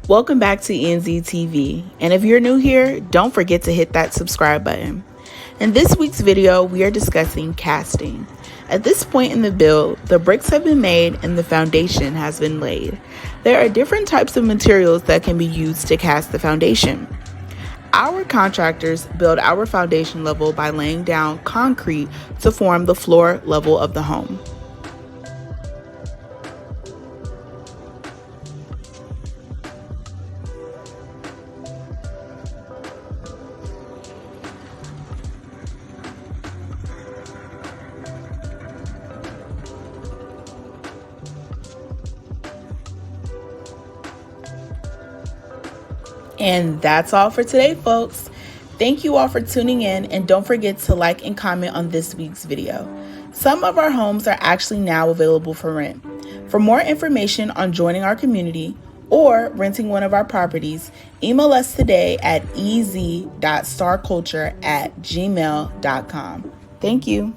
Welcome back to ENZ TV, and if you're new here, don't forget to hit that subscribe button. In this week's video, we are discussing casting. At this point in the build, the bricks have been made and the foundation has been laid. There are different types of materials that can be used to cast the foundation. Our contractors build our foundation level by laying down concrete to form the floor level of the home. And that's all for today, folks. Thank you all for tuning in, and don't forget to like and comment on this week's video. Some of our homes are actually now available for rent. For more information on joining our community or renting one of our properties, email us today at ez.starculture@gmail.com. Thank you.